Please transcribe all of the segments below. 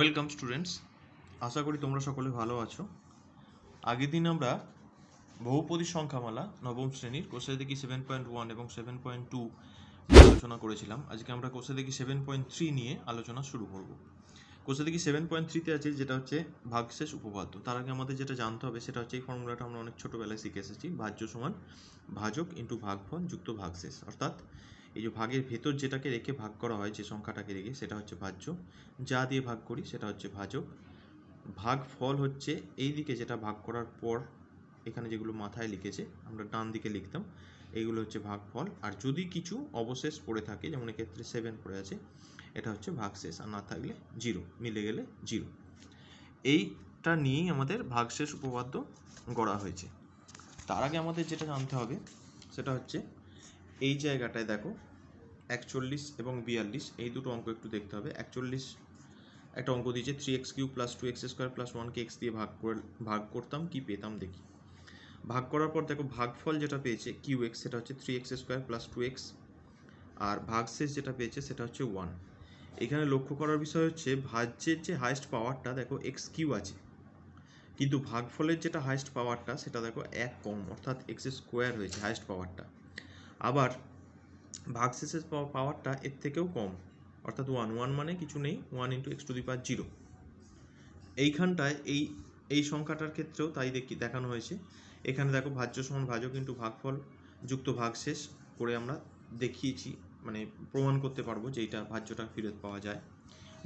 Welcome students, আশা করি তোমরা সকলে ভালো আছো। আগের দিন আমরা বহুপদী সংখ্যামালা নবম শ্রেণীর কোষে দেখি 7.1 এবং 7.2 আলোচনা করেছিলাম। আজকে আমরা কোষে দেখি 7.3 নিয়ে আলোচনা শুরু করব। কোষে দেখি 7.3তে আছে যেটা হচ্ছে ভাগশেষ উপপাদ্য। তার আগে আমাদের যেটা জানতে হবে সেটা হচ্ছে এই ফর্মুলাটা আমরা অনেক ছোটোবেলায় শিখে এসেছি, ভাজ্য সমান ভাজক ইন্টু ভাগফল যুক্ত ভাগশেষ। অর্থাৎ এই যে ভাগের ভেতর যেটাকে রেখে ভাগ করা হয়, যে সংখ্যাটাকে রেখে, সেটা হচ্ছে ভাজ্য, যা দিয়ে ভাগ করি সেটা হচ্ছে ভাজক। ভাগ ফল হচ্ছে এই দিকে যেটা ভাগ করার পর এখানে যেগুলো মাথায় লিখেছে আমরা ডান দিকে লিখতাম, এইগুলো হচ্ছে ভাগ ফল। আর যদি কিছু অবশেষ পড়ে থাকে, যেমন এক্ষেত্রে 7 পড়ে আছে, এটা হচ্ছে ভাগশেষ, আর না থাকলে 0, মিলে গেলে 0। এইটা নিয়েই আমাদের ভাগশেষ উপপাদ্য গড়া হয়েছে। তার আগে আমাদের যেটা জানতে হবে সেটা হচ্ছে এই জায়গাটায় দেখো 41 এবং 42, এই দুটো অঙ্ক একটু দেখতে হবে। 41 একটা অঙ্ক দিয়েছে 3x³ + 2x² + 1কে x দিয়ে ভাগ করতাম, কি পেতাম দেখি। ভাগ করার পর দেখো ভাগফল যেটা পেয়েছে qx, সেটা হচ্ছে 3x² + 2x, আর ভাগশেষ যেটা পেয়েছে সেটা হচ্ছে 1। এখানে লক্ষ্য করার বিষয় হচ্ছে ভাজ্যের যে হাইয়েস্ট পাওয়ারটা দেখো x³ আছে, কিন্তু ভাগফলের যেটা হাইয়েস্ট পাওয়ারটা সেটা দেখো 1 কম, অর্থাৎ x² হয়েছে হাইয়েস্ট পাওয়ারটা। আবার ভাগশেষের পাওয়ারটা এর থেকেও কম, অর্থাৎ 1 মানে কিছু নেই, 1 × x⁴। এইখানটায় এই সংখ্যাটার ক্ষেত্রেও তাই দেখানো হয়েছে। এখানে দেখো ভাজ্য সমান ভাজক কিন্তু ভাগফল যুক্ত ভাগশেষ করে আমরা দেখিয়েছি, মানে প্রমাণ করতে পারবো যে এইটা ভাজ্যটা ফেরত পাওয়া যায়।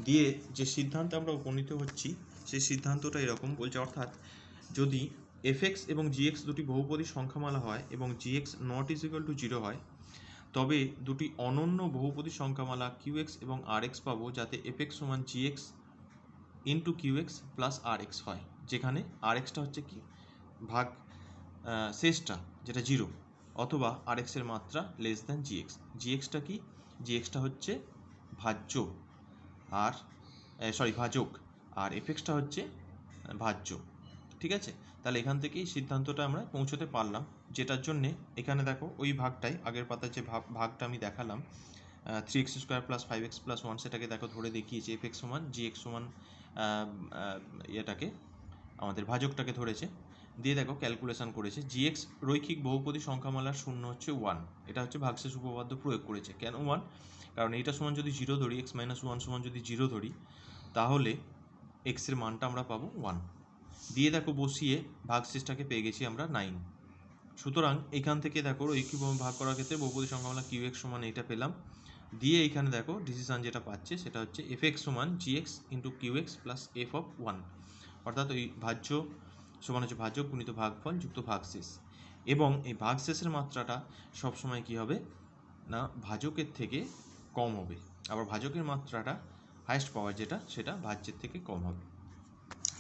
দিয়ে যে সিদ্ধান্তে আমরা উপনীত হচ্ছি সেই সিদ্ধান্তটা এরকম বলছে, অর্থাৎ যদি fx এবং gx দুটি বহুপদী সংখ্যামালা হয় এবং gx ≠ 0 হয়, তবে দুটি অনন্য বহুপদী সংখ্যামালা qx এবং rx পাবো, যাতে fx সমান gx into qx plus rx হয়, যেখানে rxটা হচ্ছে কি ভাগ শেষটা যেটা 0, অথবা rx এর মাত্রা লেস দ্যান gx। gxটা কি? gxটা হচ্ছে ভাজ্য আর ভাজক, আর fxটা হচ্ছে ভাজ্য। ঠিক আছে, তাহলে এখান থেকেই সিদ্ধান্তটা আমরা পৌঁছতে পারলাম, যেটার জন্যে এখানে দেখো ওই ভাগটাই আগের পাতায় যে ভাগটা আমি দেখালাম 3x² + 5x + 1, সেটাকে দেখো ধরে দেখিয়েছে fx সমান gx সমান এটাকে আমাদের ভাজকটাকে ধরেছে, দিয়ে দেখো ক্যালকুলেশন করেছে। gx রৈখিক বহুপদী সংখ্যামালার শূন্য হচ্ছে 1, এটা হচ্ছে ভাগশেষ উপপাদ্য প্রয়োগ করেছে। কেন 1? কারণ এইটা সমান যদি 0 ধরি, x - 1 সমান যদি 0 ধরি, তাহলে x এর মানটা আমরা পাবো 1। দিয়ে দেখো বসিয়ে ভাগশেষটাকে পেয়ে গেছি আমরা 9। সুতরাং এখান থেকে দেখো রৈখিক ভাগ করার ক্ষেত্রে বহুপদী সংখ্যামালা qx সমান এইটা পেলাম। দিয়ে এইখানে দেখো ডিসিশন যেটা পাচ্ছে সেটা হচ্ছে fx সমান gx × qx প্লাস f(1), অর্থাৎ ওই ভাজ্য সমান হচ্ছে ভাজক গুণিত ভাগফল যুক্ত ভাগশেষ। এবং এই ভাগশেষের মাত্রাটা সবসময় কি হবে না, ভাজকের থেকে কম হবে। আবার ভাজকের মাত্রাটা হাইয়েস্ট পাওয়ার যেটা, সেটা ভাজ্যের থেকে কম হবে।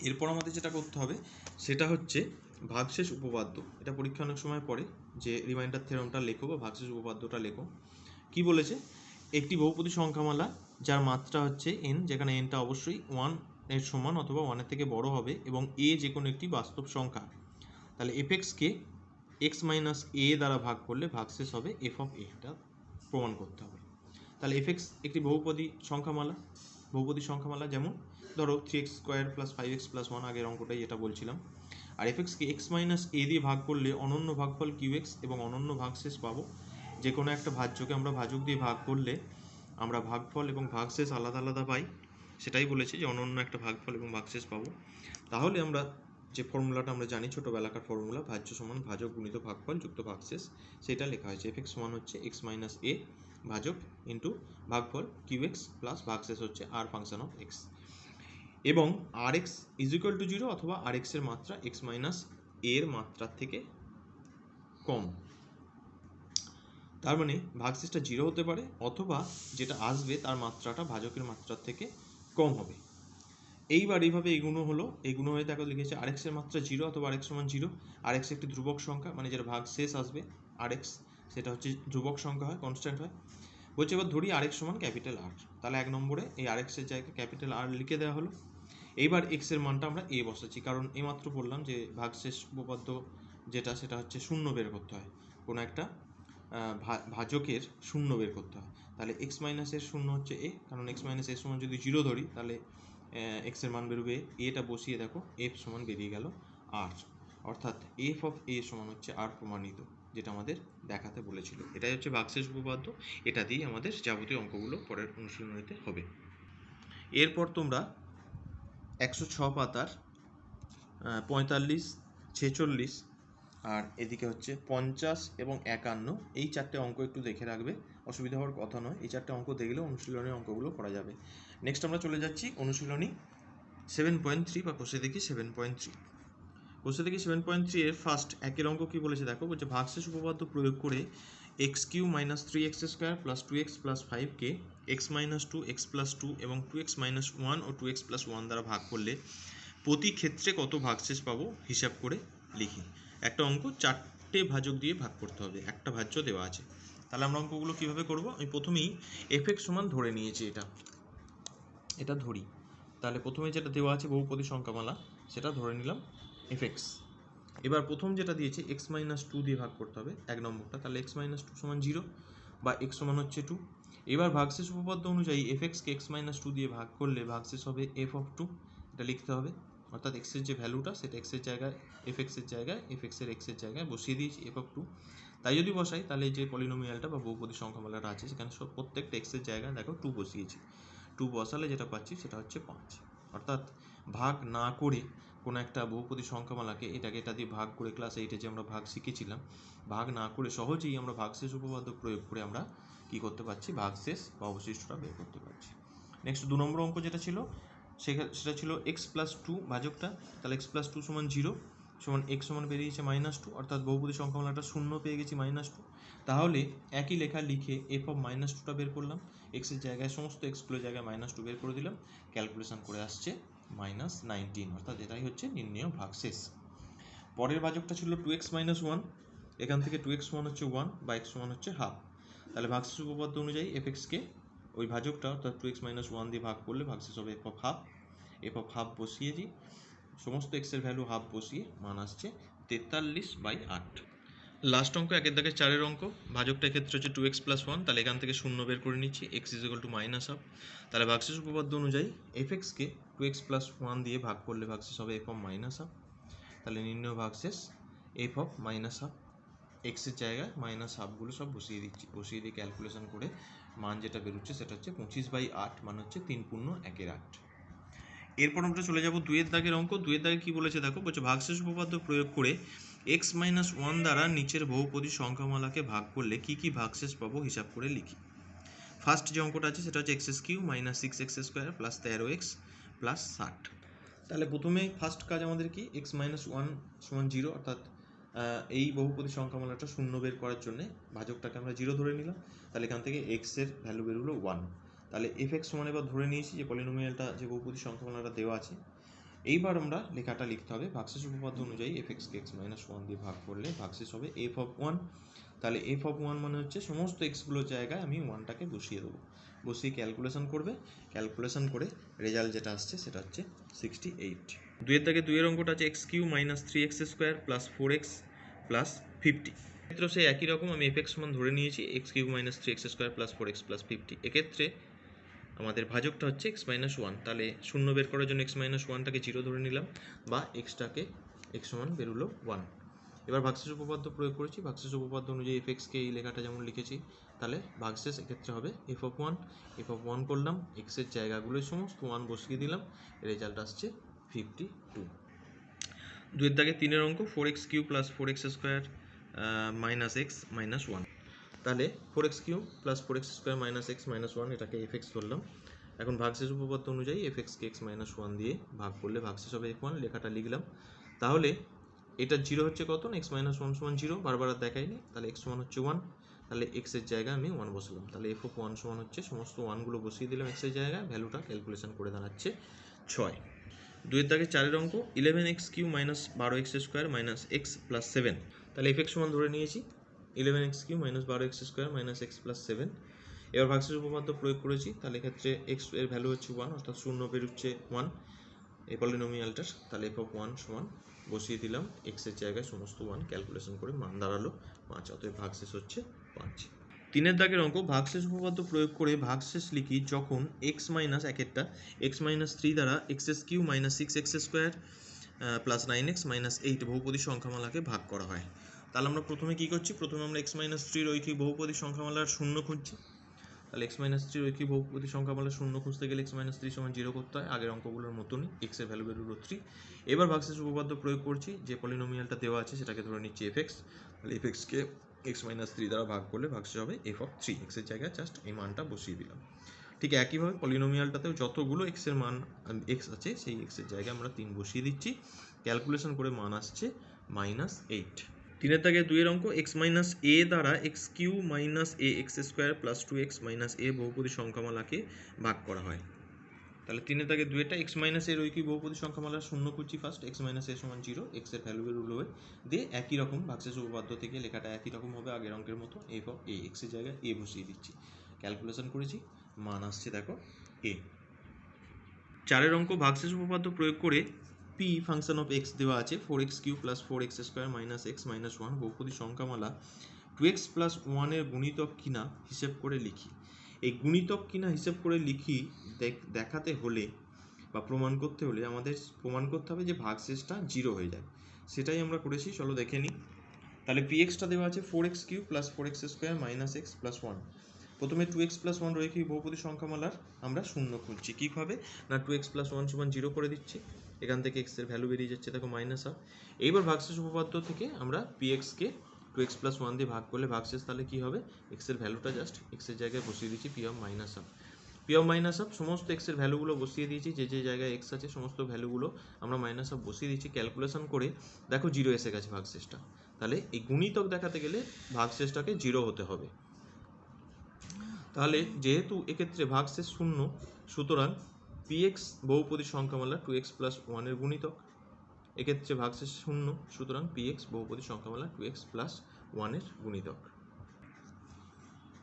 এরপর আমাদের যেটা করতে হবে সেটা হচ্ছে ভাগশেষ উপপাদ্য। এটা পরীক্ষা অনেক সময় পড়ে যে রিমাইন্ডার থিওরেমটা লেখো বা ভাগশেষ উপপাদ্যটা লেখো। কি বলেছে? একটি বহুপদী সংখ্যামালা যার মাত্রা হচ্ছে n, যেখানে nটা অবশ্যই 1 এর সমান অথবা 1 এর থেকে বড় হবে, এবং a যে কোনো একটি বাস্তব সংখ্যা, তাহলে fx-কে x - a দ্বারা ভাগ করলে ভাগশেষ হবে f(a), এটা প্রমাণ করতে হবে। তাহলে fx একটি বহুপদী সংখ্যামালা, যেমন ধরো 3x² + 5x + 1, আগের অঙ্কটাই এটা বলছিলাম। আর fx-কে x - a দিয়ে ভাগ করলে অনন্য ভাগফল qx এবং অনন্য ভাগশেষ পাবো। যে কোনো একটা ভাজ্যকে আমরা ভাজক দিয়ে ভাগ করলে আমরা ভাগফল এবং ভাগশেষ আলাদা আলাদা পাই, সেটাই বলেছে যে অনন্য একটা ভাগফল এবং ভাগশেষ পাবো। তাহলে আমরা যে ফর্মুলাটা আমরা জানি, ছোটোবেলাকার ফর্মুলা, ভাজ্য সমান ভাজক গুণিত ভাগফল যুক্ত ভাগশেষ, সেটা লেখা হয়েছে। fx সমান হচ্ছে x - a ভাজক ইন্টু ভাগফল qx প্লাস ভাগশেষ হচ্ছে r ফাংশন অফ x, এবং rx = 0 অথবা rx এর মাত্রা x - a এর মাত্রার থেকে কম। তার মানে ভাগশেষটা 0 হতে পারে, অথবা যেটা আসবে তার মাত্রাটা ভাজকের মাত্রার থেকে কম হবে। এইবার এইভাবে এগুলো হয়ে দেখো লিখেছে rx এর মাত্রা 0 অথবা rx সমান 0। rx একটি ধ্রুবক সংখ্যা, মানে যেটা ভাগশেষ আসবে rx, সেটা হচ্ছে ধ্রুবক সংখ্যা হয়, কনস্ট্যান্ট হয়। বলছে এবার ধরি rx সমান R, তাহলে 1 নম্বরে এই rx এর জায়গায় R লিখে দেওয়া হলো। এইবার x এর মানটা আমরা a বসাচ্ছি, কারণ এইমাত্র বললাম যে ভাগশেষ উপপাদ্য যেটা, সেটা হচ্ছে শূন্য বের করতে হয়, কোনো একটা ভাজকের শূন্য বের করতে হয়। তাহলে x - এর শূন্য হচ্ছে a, কারণ x - a সমান যদি 0 ধরি, তাহলে এক্স এর মান বেরোবে, এটা বসিয়ে দেখো এফ সমান বেরিয়ে গেল আর, অর্থাৎ এফ অফ এ সমান হচ্ছে আর প্রমাণিত, যেটা আমাদের দেখাতে বলেছিল। এটাই হচ্ছে ভাগশেষ উপপাদ্য, এটা দিয়েই আমাদের যাবতীয় অঙ্কগুলো পরের অনুশীলনীতে হবে। এরপর তোমরা 106 পাতার 45, 46 আর এদিকে হচ্ছে 50 এবং 51, এই চারটে অঙ্ক একটু দেখে রাখবে, অসুবিধা হওয়ার কথা নয়। এই চারটে অঙ্ক দেখলে অনুশীলনের অঙ্কগুলো করা যাবে। নেক্সট আমরা চলে যাচ্ছি অনুশীলনী 7.3 বা কোষে দেখি 7.3। কোষে দেখি 7.3 এর ফার্স্ট একের অঙ্ক কি বলেছে দেখো, বলছে ভাগশেষ উপপাদ্য প্রয়োগ করে x Q minus 3x square plus 2x plus 5কে এক্স মাইনাস 2, এক্স প্লাস 2 এবং 2x মাইনাস 1 ও 2x প্লাস 1 দ্বারা ভাগ করলে প্রতি ক্ষেত্রে কত ভাগশেষ পাবো হিসাব করে লিখি। একটা অঙ্ক 4টে ভাজক দিয়ে ভাগ করতে হবে, একটা ভাজ্য দেওয়া আছে। তাহলে আমরা অঙ্কগুলো কিভাবে করব, আমি প্রথমেই এফএক্স সমান ধরে নিয়েছি, এটা ধরি। তাহলে প্রথমে যেটা দেওয়া আছে বহুপদী সংখ্যামালা, সেটা ধরে নিলাম এফএক্স। এবার প্রথম যেটা দিয়েছে এক্স মাইনাস 2 দিয়ে ভাগ করতে হবে, এক নম্বরটা, তাহলে এক্স মাইনাস 2 সমান 0 বা এক্স সমান হচ্ছে 2। এবার ভাগশেষ উপপাদ্য অনুযায়ী এফএক্সকে এক্স মাইনাস 2 দিয়ে ভাগ করলে ভাগশেষ হবে এফ অফ 2, এটা লিখতে হবে। অর্থাৎ এক্সের যে ভ্যালুটা সেটা এক্সের জায়গায় এফএক্সের জায়গায় এক্সের জায়গায় বসিয়ে দিয়েছি এফ অফ 2। তাই যদি বসাই তাহলে যে পলিনোমিয়ালটা বা বহুপদী সংখ্যামালাটা আছে সেখানে সব প্রত্যেকটা এক্সের জায়গায় দেখো 2 বসিয়েছি। 2 বসালে যেটা পাচ্ছি সেটা হচ্ছে 5। অর্থাৎ ভাগ না করে কোনো একটা বহুপদী সংখ্যামালাকে এটা দিয়ে ভাগ করে, ক্লাস 8-এ যে আমরা ভাগ শিখেছিলাম, ভাগ না করে সহজেই আমরা ভাগশেষ উপপাদ্য প্রয়োগ করে আমরা কি করতে পারছি, ভাগশেষ বা অবশিষ্টটা বের করতে পারছি। নেক্সট 2 নম্বর অঙ্ক যেটা ছিল সেটা ছিল এক্স প্লাস 2 ভাজকটা, তাহলে এক্স প্লাস 2 সমান 0 সমান এক্স সমান বেরিয়েছে মাইনাস 2, অর্থাৎ বহুপদী সংখ্যামালাটা শূন্য পেয়ে গেছি মাইনাস 2। তাহলে একই লেখা লিখে এফ অফ মাইনাস 2টা বের করলাম, এক্সের জায়গায় সমস্ত এক্সগুলোর জায়গায় মাইনাস 2 বের করে দিলাম, ক্যালকুলেশন করে আসছে মাইনাস 19, অর্থাৎ এটাই হচ্ছে নির্ণেয় ভাগশেষ। পরের ভাজকটা ছিল 2x মাইনাস 1, এখান থেকে 2x সমান হচ্ছে 1 বা x সমান হচ্ছে হাফ। তাহলে ভাগশেষ উপপাদ্য অনুযায়ী এফএক্সকে ওই ভাজকটা অর্থাৎ 2x মাইনাস 1 দিয়ে ভাগ করলে ভাগশেষ হবে F of half. F of half বসিয়ে দিই, সমস্ত এক্সের ভ্যালু হাফ বসিয়ে মান আসছে 43/8। লাস্ট অঙ্ক একের দাগে 4-এর অঙ্ক, ভাজকটা ক্ষেত্রে হচ্ছে 2x প্লাস 1, তাহলে এখান থেকে শূন্য বের করে নিচ্ছি, x is equal two minus half. তাহলে ভাগশেষ উপপাদ্য অনুযায়ী এফএক্সকে 2x প্লাস 1 দিয়ে ভাগ করলে ভাগশেষ হবে এফ অফ মাইনাস হাফ। তাহলে নির্ণয় ভাগশেষ এফ অফ মাইনাস হাফ, এক্সের জায়গায় মাইনাস হাফগুলো সব বসিয়ে দিচ্ছি, বসিয়ে দিয়ে ক্যালকুলেশন করে মান যেটা বেরোচ্ছে সেটা হচ্ছে 25/8, মানে হচ্ছে 3×1/8। এরপর আমরা চলে যাব 2-এর দাগের অঙ্ক। 2-এর দাগে কি বলেছে দেখো, বলছে ভাগশেষ উপপাদ্য প্রয়োগ করে x মাইনাস 1 দ্বারা নিচের বহুপদী সংখ্যামালাকে ভাগ করলে কি কি ভাগশেষ পাবো হিসাব করে লিখি। ফার্স্ট যে অঙ্কটা আছে সেটা হচ্ছে x Q minus 6x square plus 13x plus 60। তাহলে প্রথমে ফার্স্ট কাজ আমাদের কি, এক্স মাইনাস 1 সমান 0, অর্থাৎ এই বহুপদী সংখ্যামালাটা শূন্য বের করার জন্য ভাজকটাকে আমরা 0 ধরে নিলাম। তাহলে এখান থেকে এক্স এর ভ্যালু বেরোলো 1। তাহলে এফ এক্স সমান এবার ধরে নিয়েছি যে পলিনোমিয়ালটা যে বহুপদী সংখ্যামালাটা দেওয়া আছে। এইবার আমরা লেখাটা লিখতে হবে ভাগশেষ উপপাদ্য অনুযায়ী এফ এক্সকে এক্স মাইনাস 1 দিয়ে ভাগ করলে ভাগশেষ হবে এফ অফ 1। তাহলে এফ অফ 1 মানে হচ্ছে সমস্ত এক্সগুলোর জায়গায় আমি 1টাকে বসিয়ে দেবো, বসিয়ে ক্যালকুলেশন করবে, ক্যালকুলেশন করে রেজাল্ট যেটা আসছে সেটা হচ্ছে 68। 2-এর দাগে 2-এর অঙ্কটা আছে x Q minus 3x square plus 4x plus 50। ক্ষেত্রে সে একই রকম, আমি এফ এক্স সমান ধরে নিয়েছি x Q minus 3x square plus 4x plus 50। এক্ষেত্রে আমাদের ভাজকটা হচ্ছে এক্স মাইনাস 1, তাহলে শূন্য বের করার জন্য এক্স মাইনাস 1টাকে 0 ধরে নিলাম বা এক্সটাকে এক্স সমান বেরোলো 1। এবার ভাগশেষ উপপাদ্য প্রয়োগ করেছি, ভাগশেষ উপপাদ্য অনুযায়ী এফ এক্সকে এই লেখাটা যেমন লিখেছি, তাহলে ভাগশেষ এক্ষেত্রে হবে এফ অফ 1। এফ অফ 1 করলাম, এক্সের জায়গাগুলোই সমস্ত 1 বসিয়ে দিলাম, রেজাল্ট আসছে 52। 2-এর দাগে 3-এর অঙ্ক 4x cube plus 4x square minus x minus 1। তাহলে 4x cube plus 4x square minus x minus 1 এটাকে এফ এক্স ধরলাম। এখন ভাগশেষ উপপাদ্য অনুযায়ী এফ এক্সকে এক্স মাইনাস 1 দিয়ে ভাগ করলে ভাগশেষ হবে f1, লেখাটা লিখলাম। তাহলে এটা 0 হচ্ছে কত না, এক্স মাইনাস 1 সমান 0, বারবার আর দেখাইনি, তাহলে এক্স সমান হচ্ছে 1, তাহলে এক্সের জায়গায় আমি 1 বসালাম, তাহলে এফ অফ 1 সমান হচ্ছে সমস্ত 1গুলো বসিয়ে দিলাম এক্সের জায়গায়, ভ্যালুটা ক্যালকুলেশন করে দাঁড়াচ্ছে 6। 2-এর দাগে 4-এর অঙ্ক 11x cube minus 12x square minus x plus 7। তাহলে এফ এক্স সমান ধরে নিয়েছি 11x cube minus 12x square minus x plus 7। এবার ভাগশেষ উপপাদ্য প্রয়োগ করেছি, তাহলে এক্ষেত্রে এক্স এর ভ্যালু হচ্ছে 1, অর্থাৎ শূন্য বেরোচ্ছে 1 এই পলিনোমিয়ালটার। তাহলে এফ অফ 1 সমান বসিয়ে দিলাম এক্সের জায়গায় সমস্ত 1, ক্যালকুলেশন করে মান দাঁড়ালো 5, অতএব ভাগশেষ হচ্ছে 5। তিনের দাগের অঙ্ক, ভাগশেষ উপপাদ্য প্রয়োগ করে ভাগশেষ লিখি যখন এক্স মাইনাস একেরটা এক্স মাইনাস থ্রি দ্বারা এক্সএস cube minus six x square plus nine x minus eight বহুপদী সংখ্যামালাকে ভাগ করা হয়। তাহলে আমরা প্রথমে কী করছি, প্রথমে আমরা এক্স মাইনাস থ্রির ঐকিক বহুপদী সংখ্যামালার শূন্য খুঁজছি। তাহলে এক্স মাইনাস থ্রির ঐকিক বহুপদী সংখ্যামালার শূন্য খুঁজতে গেলে এক্স মাইনাস থ্রি সমান জিরো করতে হয়, আগের অঙ্কগুলোর মতনই, এক্সের ভ্যালু বেরোলো থ্রি। এবার ভাগশেষ উপপাদ্য প্রয়োগ করছি, যে পলিনোমিয়ালটা দেওয়া আছে সেটাকে ধরে নিচ্ছি এফ এক্স। তাহলে এফ এক্সকে এক্স মাইনাস থ্রি দ্বারা ভাগ করলে ভাগশেষ হবে এফ অফ থ্রি, এক্সের জায়গায় জাস্ট এই মানটা বসিয়ে দিলাম। ঠিক একইভাবে পলিনোমিয়ালটাতেও যতগুলো এক্সের মান এক্স আছে সেই এক্সের জায়গায় আমরা 3 বসিয়ে দিচ্ছি, ক্যালকুলেশন করে মান আসছে মাইনাস এইট। তিনের দাগে দুইয়ের অঙ্ক, এক্স মাইনাস এ দ্বারা x Q minus a x square plus two x minus a বহুপদী সংখ্যামালাকে ভাগ করা হয়। তাহলে তিনের দাগে দুইটা এক্স মাইনাস এর ঐকিক বহুপদী সংখ্যামালার শূন্য খুঁজছি ফার্স্ট, এক্স মাইনাস এ সমান জিরো, এক্স এর ভ্যালু বেরোলো দিয়ে একই রকম ভাগশেষ উপপাদ্য থেকে লেখাটা একই রকম হবে আগের অঙ্কের মতো, এফ অফ এ, এক্স এর জায়গায় এ বসিয়ে দিচ্ছি, ক্যালকুলেশন করেছি, মান আসছে দেখো এ। চারের অঙ্ক, ভাগশেষ উপপাদ্য প্রয়োগ করে পি ফাংশন অফ এক্স দেওয়া আছে four x Q plus four x square minus x minus one বহুপদী সংখ্যামালা টু এক্স প্লাস ওয়ানের গুণিতক কিনা হিসেব করে লিখি। এই গুণিতক কিনা হিসেব করে লিখি দেখাতে হলে বা প্রমাণ করতে হলে আমাদের প্রমাণ করতে হবে যে ভাগশেষটা জিরো হয়ে যায়, সেটাই আমরা করেছি, চলো দেখে নিই। তাহলে পি এক্সটা দেওয়া আছে four x Q plus four x square minus x plus one. প্রথমে টু এক্স প্লাস ওয়ান রয়েছে বহুপদী সংখ্যামালার আমরা শূন্য খুঁজছি, কীভাবে না টু এক্স প্লাস ওয়ান সমান জিরো করে দিচ্ছি, এখান থেকে এক্সের ভ্যালু বেরিয়ে যাচ্ছে দেখো মাইনাস হাফ। এইবার ভাগশেষ উপপাদ্য থেকে আমরা পি এক্সকে টু এক্স প্লাস ওয়ান দিয়ে ভাগ করলে ভাগশেষ তাহলে কী হবে, এক্সের ভ্যালুটা জাস্ট এক্সের জায়গায় বসিয়ে দিচ্ছি P of minus half. P of minus half সমস্ত এক্সের ভ্যালুগুলো বসিয়ে দিয়েছি, যে যে জায়গায় এক্স আছে সমস্ত ভ্যালুগুলো আমরা মাইনাস হাফ বসিয়ে দিচ্ছি, ক্যালকুলেশন করে দেখো জিরো এসে গেছে ভাগশেষটা। তাহলে এই গুণিতক দেখাতে গেলে ভাগশেষটাকে জিরো হতে হবে। তাহলে যেহেতু এক্ষেত্রে ভাগশেষ শূন্য, সুতরাং পি এক্স বহুপদী সংখ্যামালা টু এক্স প্লাস ওয়ানের গুণিতক, এক্ষেত্রে ভাগশেষ শূন্য, সুতরাং পি এক্স বহুপদী সংখ্যামালা টু এক্স প্লাস ওয়ানের গুণিতক।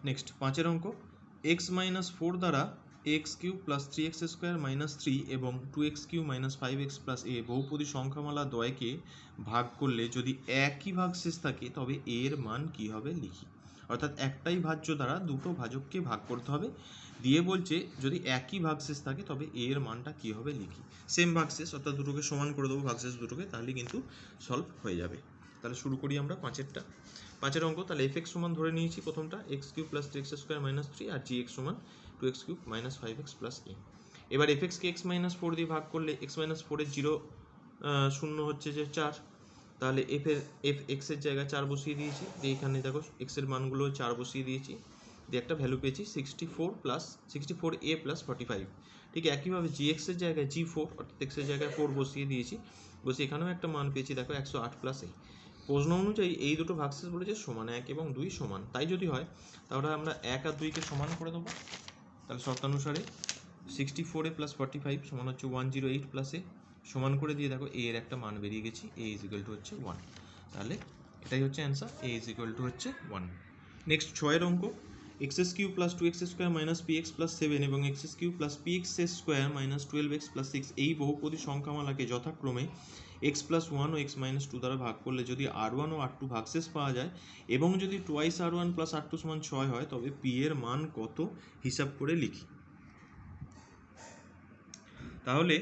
নেক্সট পাঁচের অঙ্ক, এক্স মাইনাস ফোর দ্বারা x Q plus three x square minus three এবং two x Q minus five x plus a বহুপদী সংখ্যামালা দ্বয়কে ভাগ করলে যদি একই ভাগশেষ থাকে তবে এর মান কী হবে লিখি। অর্থাৎ একটাই ভাজ্য দ্বারা দুটো ভাজককে ভাগ করতে হবে, দিয়ে বলছে যদি একই ভাগশেষ থাকে তবে এর মানটা কী হবে লিখি। সেম ভাগশেষ, অর্থাৎ দুটোকে সমান করে দেবো ভাগশেষ দুটোকে, তাহলে কিন্তু সলভ হয়ে যাবে। তাহলে শুরু করি আমরা পাঁচের অঙ্ক। তাহলে এফ এক্স সমান ধরে নিয়েছি প্রথমটা x cube plus three x square minus three, আর জি এক্স সমান two x cube minus five x plus a. এবার এফ এক্সকে এক্স মাইনাস ফোর দিয়ে ভাগ করলে এক্স মাইনাস ফোরের জিরো শূন্য হচ্ছে যে চার, তাহলে এফ এক্সের জায়গায় চার বসিয়ে দিয়েছি, দিয়ে এখানে দেখো এক্সের মানগুলো চার বসিয়ে দিয়েছি, দিয়ে একটা ভ্যালু পেয়েছি 64 এ প্লাস 45। ঠিক একইভাবে জি এক্সের জায়গায় জি ফোর অর্থাৎ এক্সের জায়গায় ফোর বসিয়ে দিয়েছি, বসে এখানেও একটা মান পেয়েছি দেখো 108 প্লাস এ। প্রশ্ন অনুযায়ী এই দুটো ভাগশেষ বলেছে সমান, এক এবং দুই সমান, তাই যদি হয় তাহলে আমরা এক আর দুইকে সমান করে দেবো। তাহলে শর্তানুসারে 64 প্লাস 45 সমান হচ্ছে 108 প্লাস এ, সমান করে দিয়ে দেখো এ এর একটা মান বেরিয়ে গেছি, এ ইজ ইকুয়াল টু হচ্ছে 1। তাহলে এটাই হচ্ছে answer, a is equal to হচ্ছে 1। নেক্সট ছয়ের অঙ্ক, x s q plus two x square minus p x plus seven এবং x s q plus p x square minus 12x plus 6 এই বহুপদী সংখ্যামালাকে যথাক্রমে এক্স প্লাস ওয়ান ও x minus two দ্বারা ভাগ করলে যদি আর ওয়ান ও আর টু ভাগশেষ পাওয়া যায় এবং যদি টোয়াইস আর ওয়ান প্লাস আর টু সমান 6 হয় তবে পি এর মান কত হিসাব করে লিখি। তাহলে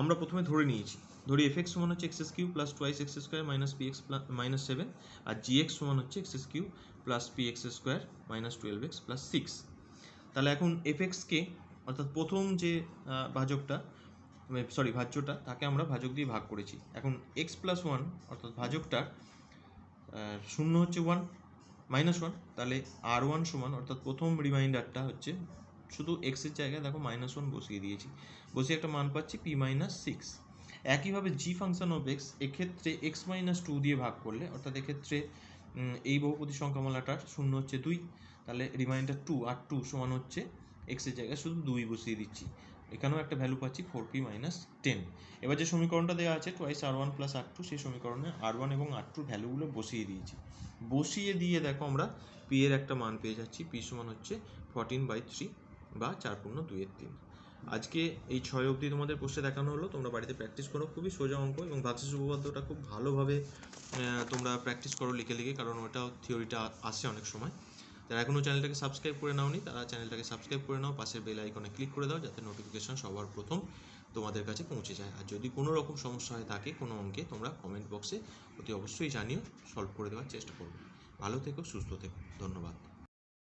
আমরা প্রথমে ধরে নিয়েছি, ধরি এফ এক্স সমান হচ্ছে x s q plus twice x square minus p x minus seven, আর জি এক্স সমান হচ্ছে x s q plus p x square minus 12x plus 6। তাহলে এখন এফ এক্সকে অর্থাৎ প্রথম যে ভাজ্যটা তাকে আমরা ভাজক দিয়ে ভাগ করেছি। এখন এক্স প্লাস ওয়ান অর্থাৎ ভাজকটার শূন্য হচ্ছে ওয়ান মাইনাস ওয়ান, তাহলে আর ওয়ান সমান অর্থাৎ প্রথম রিমাইন্ডারটা হচ্ছে শুধু এক্সের জায়গায় দেখো মাইনাস ওয়ান বসিয়ে দিয়েছি, বসিয়ে একটা মান পাচ্ছি পি মাইনাস সিক্স। একইভাবে জি ফাংশন অফ এক্স এক্ষেত্রে এক্স মাইনাস টু দিয়ে ভাগ করলে অর্থাৎ এক্ষেত্রে এই বহুপদী সংখ্যামালাটার শূন্য হচ্ছে দুই, তাহলে রিমাইন্ডার টু আর টু সমান হচ্ছে এক্সের জায়গায় শুধু দুই বসিয়ে দিচ্ছি, এখানেও একটা ভ্যালু পাচ্ছি 4p মাইনাস 10। এবার যে সমীকরণটা দেওয়া আছে টোয়াইস আর ওয়ান প্লাস আর টু, সেই সমীকরণে আর ওয়ান এবং আর টুর ভ্যালুগুলো বসিয়ে দিয়েছি, বসিয়ে দিয়ে দেখো আমরা পি এর একটা মান পেয়ে যাচ্ছি, পি সমান হচ্ছে 14/3 বা 4.2/3। আজকে এই 6 অবধি তোমাদের কোর্সে দেখানো হলো, তোমরা বাড়িতে প্র্যাকটিস করো, খুবই সোজা অঙ্ক এবং ভাগশেষ উপপাদ্যটা খুব ভালোভাবে তোমরা প্র্যাকটিস করো লিখে লিখে, কারণ ওটা থিওরিটা আসে অনেক সময়। যারা এখনও চ্যানেলটাকে সাবস্ক্রাইব করে নাওনি তারা চ্যানেলটাকে সাবস্ক্রাইব করে নাও, পাশের বেল আইকনে ক্লিক করে দাও যাতে নোটিফিকেশন সবার প্রথম তোমাদের কাছে পৌঁছে যায়। আর যদি কোনো রকম সমস্যা হয়ে থাকে কোনো অঙ্কে, তোমরা কমেন্ট বক্সে অতি অবশ্যই জানিও, সলভ করে দেওয়ার চেষ্টা করবো। ভালো থেকো, সুস্থ থেকো, ধন্যবাদ।